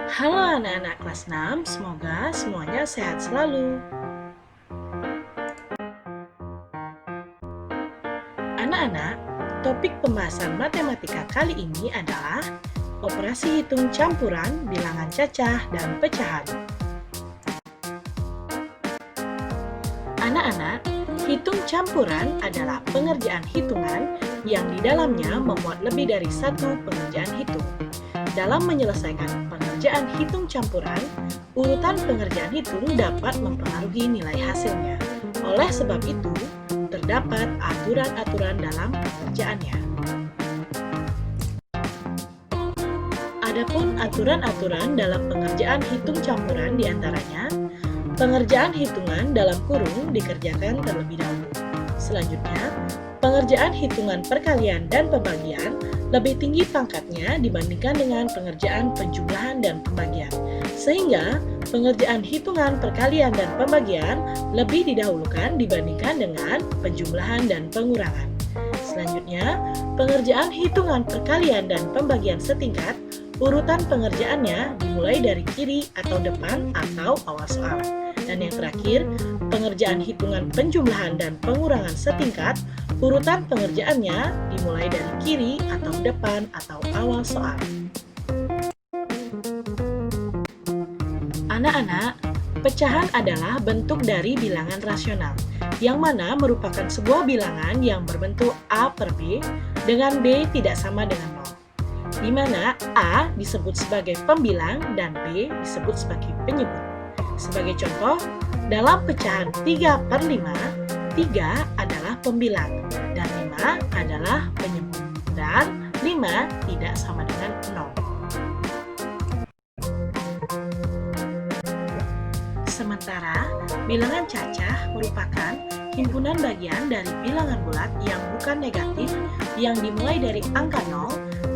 Halo anak-anak kelas 6, semoga semuanya sehat selalu. Anak-anak, topik pembahasan matematika kali ini adalah operasi hitung campuran, bilangan cacah, dan pecahan. Anak-anak, hitung campuran adalah pengerjaan hitungan yang di dalamnya memuat lebih dari satu pengerjaan hitung. Dalam menyelesaikan pengerjaan hitung campuran, urutan pengerjaan hitung dapat mempengaruhi nilai hasilnya. Oleh sebab itu, terdapat aturan-aturan dalam pengerjaannya. Adapun aturan-aturan dalam pengerjaan hitung campuran diantaranya, pengerjaan hitungan dalam kurung dikerjakan terlebih dahulu. Selanjutnya, pengerjaan hitungan perkalian dan pembagian lebih tinggi pangkatnya dibandingkan dengan pengerjaan penjumlahan dan pembagian. Sehingga, pengerjaan hitungan perkalian dan pembagian lebih didahulukan dibandingkan dengan penjumlahan dan pengurangan. Selanjutnya, pengerjaan hitungan perkalian dan pembagian setingkat, urutan pengerjaannya dimulai dari kiri atau depan atau awal soal. Dan yang terakhir, pengerjaan hitungan penjumlahan dan pengurangan setingkat, urutan pengerjaannya dimulai dari kiri atau depan atau awal soal. Anak-anak, pecahan adalah bentuk dari bilangan rasional, yang mana merupakan sebuah bilangan yang berbentuk A per B dengan B tidak sama dengan 0. Di mana A disebut sebagai pembilang dan B disebut sebagai penyebut. Sebagai contoh, dalam pecahan 3 per 5, 3 adalah pembilang dan 5 adalah penyebut. Dan 5 tidak sama dengan 0. Sementara, bilangan cacah merupakan himpunan bagian dari bilangan bulat yang bukan negatif yang dimulai dari angka 0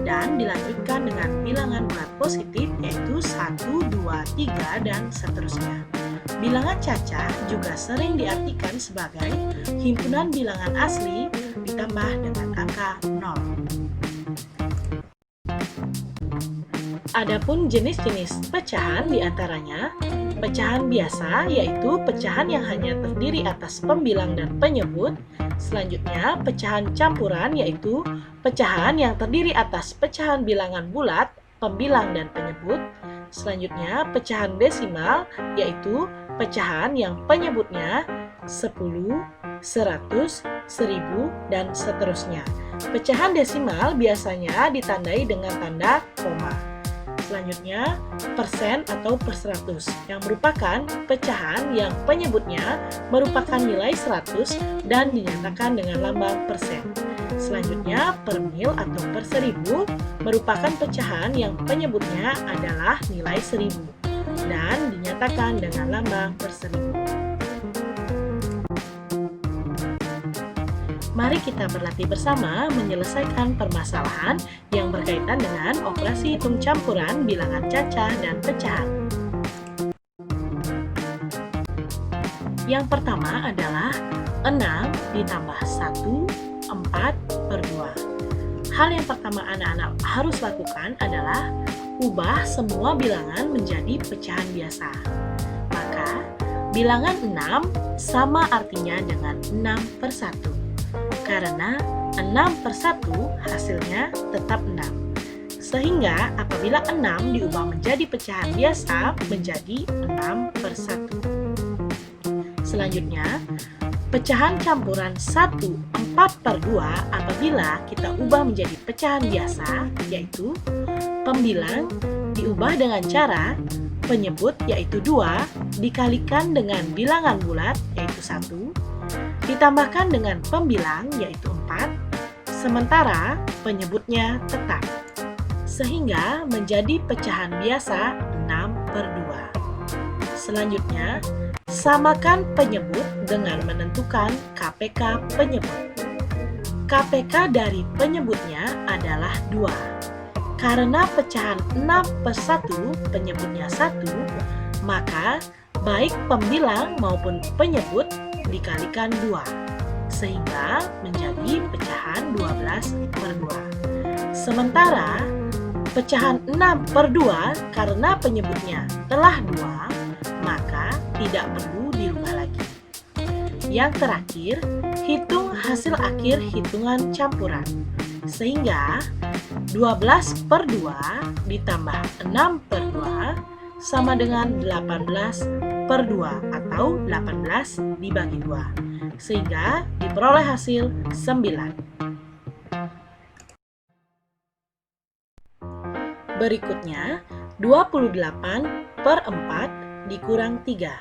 dan dilanjutkan dengan bilangan bulat positif yaitu 1, 2, 3, dan seterusnya. Bilangan cacah juga sering diartikan sebagai himpunan bilangan asli ditambah dengan angka 0. Adapun jenis-jenis pecahan diantaranya pecahan biasa, yaitu pecahan yang hanya terdiri atas pembilang dan penyebut. Selanjutnya, pecahan campuran, yaitu pecahan yang terdiri atas pecahan bilangan bulat, pembilang, dan penyebut. Selanjutnya, pecahan desimal, yaitu pecahan yang penyebutnya 10, 100, 1000, dan seterusnya. Pecahan desimal biasanya ditandai dengan tanda koma. Selanjutnya, persen atau per 100 yang merupakan pecahan yang penyebutnya merupakan nilai 100 dan dinyatakan dengan lambang persen. Selanjutnya, per mil atau per 1000 merupakan pecahan yang penyebutnya adalah nilai 1000 dan dinyatakan dengan lambang per 1000. Mari kita berlatih bersama menyelesaikan permasalahan yang berkaitan dengan operasi hitung campuran, bilangan cacah, dan pecahan. Yang pertama adalah 6 ditambah 1, 4 per 2. Hal yang pertama anak-anak harus lakukan adalah ubah semua bilangan menjadi pecahan biasa. Maka, bilangan 6 sama artinya dengan 6 per 1. Karena 6 per 1 hasilnya tetap 6. Sehingga apabila 6 diubah menjadi pecahan biasa menjadi 6 per 1. Selanjutnya, pecahan campuran 1, 4 per 2 apabila kita ubah menjadi pecahan biasa, yaitu pembilang diubah dengan cara penyebut yaitu 2 dikalikan dengan bilangan bulat yaitu 1, ditambahkan dengan pembilang yaitu 4, sementara penyebutnya tetap. Sehingga menjadi pecahan biasa 6 per 2. Selanjutnya, samakan penyebut dengan menentukan KPK penyebut. KPK dari penyebutnya adalah 2. Karena pecahan 6 per 1 penyebutnya 1, maka baik pembilang maupun penyebut dikalikan 2, sehingga menjadi pecahan 12 per 2. Sementara pecahan 6/2 karena penyebutnya telah 2, maka tidak perlu dirubah lagi. Yang terakhir, hitung hasil akhir hitungan campuran. Sehingga 12/2 ditambah 6/2 sama dengan 18/2 atau 18 dibagi 2. Sehingga diperoleh hasil 9. Berikutnya, 28/4 dikurang 3.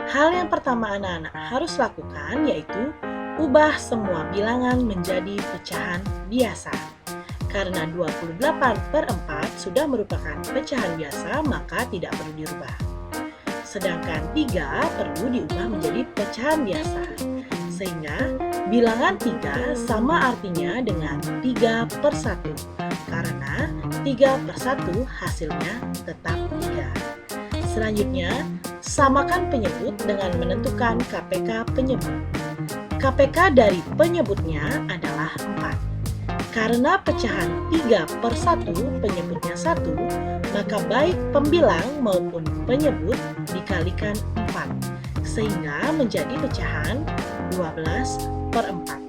Hal yang pertama anak-anak harus lakukan yaitu ubah semua bilangan menjadi pecahan biasa. Karena 28/4 sudah merupakan pecahan biasa, maka tidak perlu dirubah. Sedangkan 3 perlu diubah menjadi pecahan biasa. Sehingga bilangan 3 sama artinya dengan 3/1. Karena 3/1 hasilnya tetap 3. Selanjutnya, samakan penyebut dengan menentukan KPK penyebut. KPK dari penyebutnya adalah 4. Karena pecahan 3/1 penyebutnya 1, maka baik pembilang maupun penyebut dikalikan 4. Sehingga menjadi pecahan 12/4.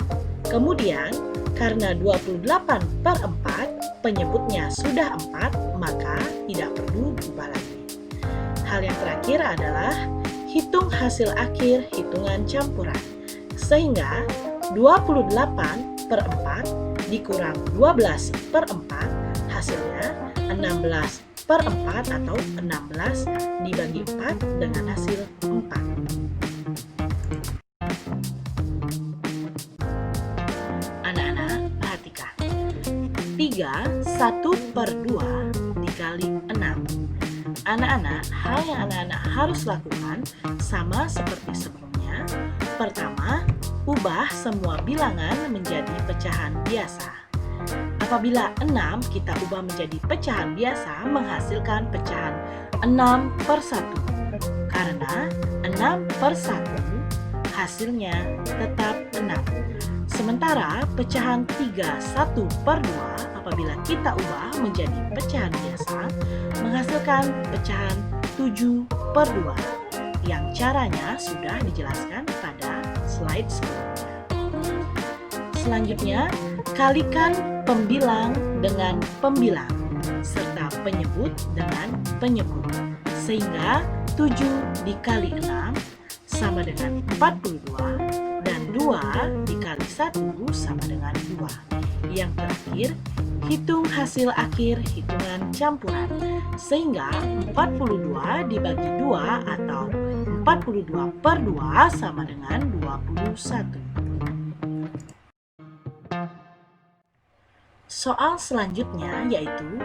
Kemudian, karena 28/4 penyebutnya sudah 4, maka tidak perlu diubah lagi. Hal yang terakhir adalah hitung hasil akhir hitungan campuran. Sehingga 28/4 dikurang 12/4 hasilnya 16/4 atau 16 dibagi 4 dengan hasil 4. Anak-anak perhatikan. 3 1/2 dikali 6. Anak-anak, hal yang anak-anak harus lakukan sama seperti sebelumnya. Pertama, ubah semua bilangan menjadi pecahan biasa. Apabila 6 kita ubah menjadi pecahan biasa, menghasilkan pecahan 6/1. Karena 6/1 hasilnya tetap 6. Sementara pecahan 3 1/2 apabila kita ubah menjadi pecahan biasa, menghasilkan pecahan 7/2 yang caranya sudah dijelaskan pada slide sebelumnya. Selanjutnya, kalikan pembilang dengan pembilang serta penyebut dengan penyebut. Sehingga 7 dikali 6 sama dengan 42 dan 2 dikali 1 sama dengan 2. Yang terakhir, hitung hasil akhir hitungan campuran. Sehingga 42 dibagi 2 atau 42/2 sama dengan 21. Soal selanjutnya yaitu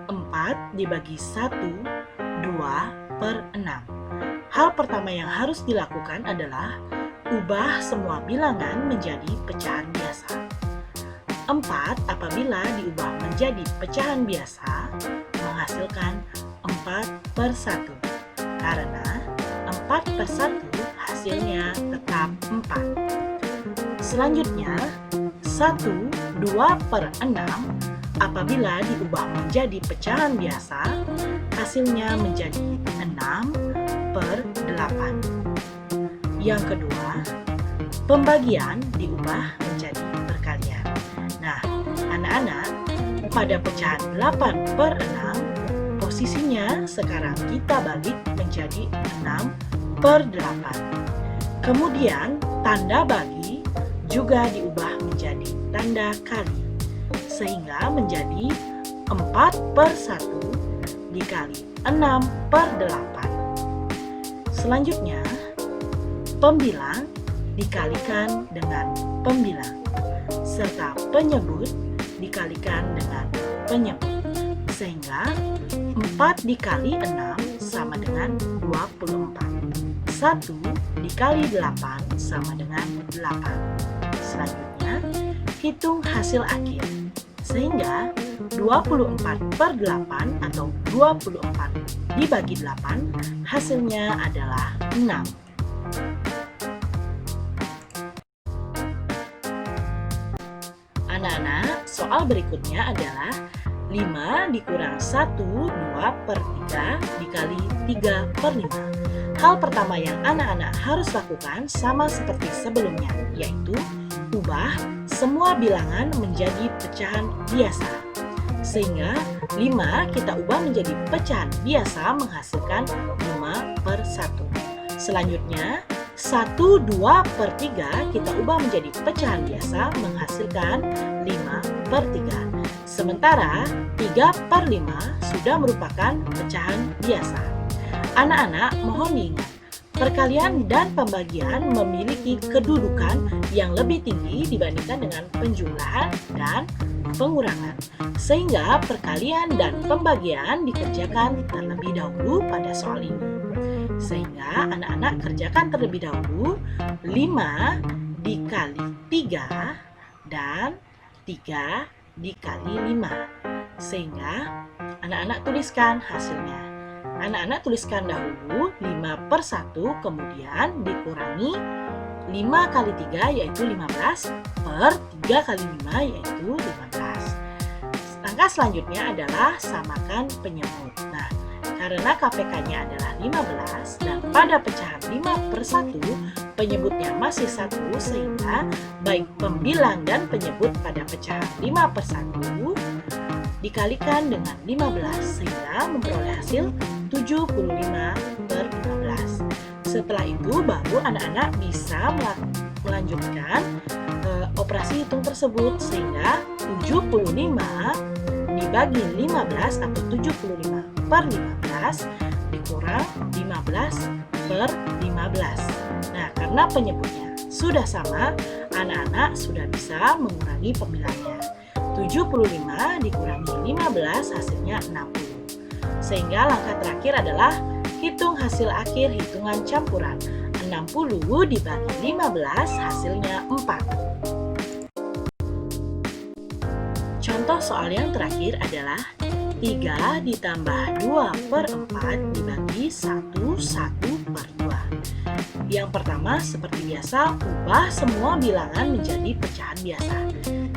4 dibagi 1, 2/6. Hal pertama yang harus dilakukan adalah ubah semua bilangan menjadi pecahan biasa. 4 apabila diubah menjadi pecahan biasa menghasilkan 4/1. Karena 4/1 hasilnya tetap 4. Selanjutnya, 1 2/6 apabila diubah menjadi pecahan biasa hasilnya menjadi 6/8. Yang kedua, pembagian diubah menjadi perkalian. Nah, anak-anak, pada pecahan 8/6 posisinya sekarang kita balik menjadi 6/8. Kemudian tanda bagi juga diubah menjadi tanda kali, sehingga menjadi 4/1 dikali 6/8. Selanjutnya, pembilang dikalikan dengan pembilang, serta penyebut dikalikan dengan penyebut, sehingga 4 dikali 6 sama dengan 24. 1 dikali 8 sama dengan 8. Selanjutnya, hitung hasil akhir. Sehingga 24/8 atau 24 dibagi 8 hasilnya adalah 6. Anak-anak, soal berikutnya adalah 5 dikurang 1, 2 per 3 dikali 3 per 5. Hal pertama yang anak-anak harus lakukan sama seperti sebelumnya, yaitu ubah semua bilangan menjadi pecahan biasa. Sehingga 5 kita ubah menjadi pecahan biasa menghasilkan 5 per 1. Selanjutnya 1, 2 per 3 kita ubah menjadi pecahan biasa menghasilkan 5 per 3. Sementara 3 per 5 sudah merupakan pecahan biasa. Anak-anak mohon diingat, perkalian dan pembagian memiliki kedudukan yang lebih tinggi dibandingkan dengan penjumlahan dan pengurangan. Sehingga perkalian dan pembagian dikerjakan terlebih dahulu pada soal ini. Sehingga anak-anak kerjakan terlebih dahulu 5 dikali 3 dan 3 dikali 5. Sehingga anak-anak tuliskan hasilnya. Anak-anak tuliskan dahulu 5 per 1, kemudian dikurangi 5 kali 3 yaitu 15 per 3 kali 5 yaitu 15. Langkah selanjutnya adalah samakan penyebut. Nah, karena KPK-nya adalah 15 dan pada pecahan 5 per 1 penyebutnya masih 1, sehingga baik pembilang dan penyebut pada pecahan 5 per 1 dikalikan dengan 15 sehingga memperoleh hasil 75 per 15. Setelah itu baru anak-anak bisa melanjutkan operasi hitung tersebut, sehingga 75 dibagi 15 atau 75 per 15 dikurang 15 per 15. Nah, karena penyebutnya sudah sama, anak-anak sudah bisa mengurangi pembilangnya. 75 dikurangi 15 hasilnya 60. Sehingga langkah terakhir adalah hitung hasil akhir hitungan campuran. 60 dibagi 15 hasilnya 4. Contoh soal yang terakhir adalah 3 ditambah 2 per 4 dibagi 1 per 2. Yang pertama, seperti biasa, ubah semua bilangan menjadi pecahan biasa.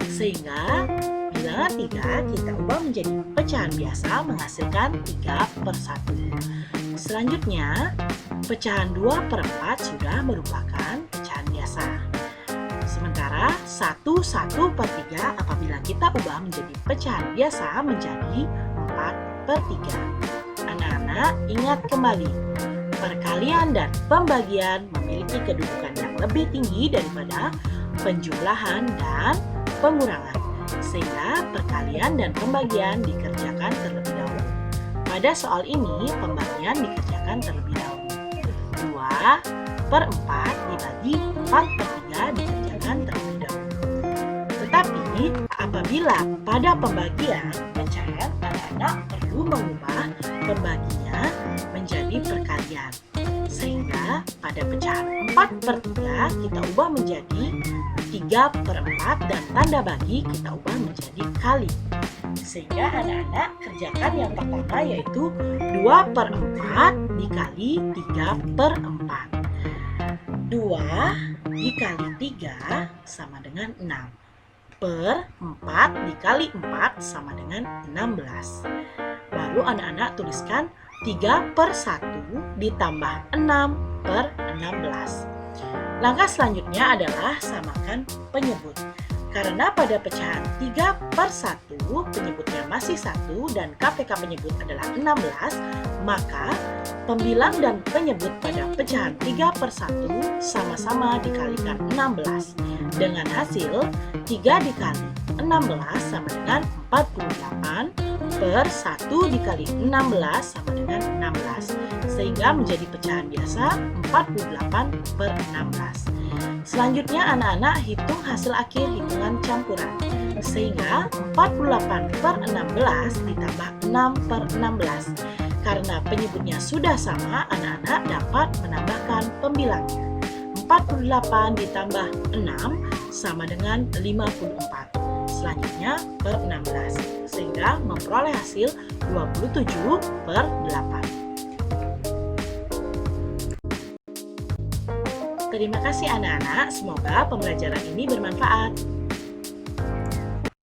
Sehingga bilangan 3 kita ubah menjadi pecahan biasa menghasilkan 3 per 1. Selanjutnya, pecahan 2 per 4 sudah merupakan pecahan biasa. Sementara 1 per 3 apabila kita ubah menjadi pecahan biasa menjadi 4 per 3. Anak-anak ingat kembali, perkalian dan pembagian memiliki kedudukan yang lebih tinggi daripada penjumlahan dan pengurangan. Sehingga perkalian dan pembagian dikerjakan terlebih dahulu. Pada soal ini pembagian dikerjakan terlebih dahulu. 2 per 4 dibagi 4 per 3 dikerjakan terlebih dahulu. Tetapi apabila pada pembagian pecahan, anak-anak perlu mengubah pembaginya menjadi perkalian. Sehingga pada pecahan 4 per 3 kita ubah menjadi 3 per 4 dan tanda bagi kita ubah menjadi kali. Sehingga anak-anak kerjakan yang pertama yaitu 2 per 4 dikali 3 per 4. 2 dikali 3 sama dengan 6. Per 4 dikali 4 sama dengan 16. Baru anak-anak tuliskan 3 per 1 ditambah 6 per 16. Langkah selanjutnya adalah samakan penyebut. Karena pada pecahan 3 per 1 penyebutnya masih 1 dan KPK penyebut adalah 16, maka pembilang dan penyebut pada pecahan 3 per 1 sama-sama dikalikan 16. Dengan hasil 3 dikali 16 sama dengan 48 per 1 dikali 16 sama dengan 16. Sehingga menjadi pecahan biasa 48 per 16. Selanjutnya anak-anak hitung hasil akhir hitungan campuran. Sehingga 48 per 16 ditambah 6 per 16. Karena penyebutnya sudah sama, anak-anak dapat menambahkan pembilangnya. 48 ditambah 6 sama dengan 54. Selanjutnya per 16. Sehingga memperoleh hasil 27 per 8. Terima kasih anak-anak, semoga pembelajaran ini bermanfaat.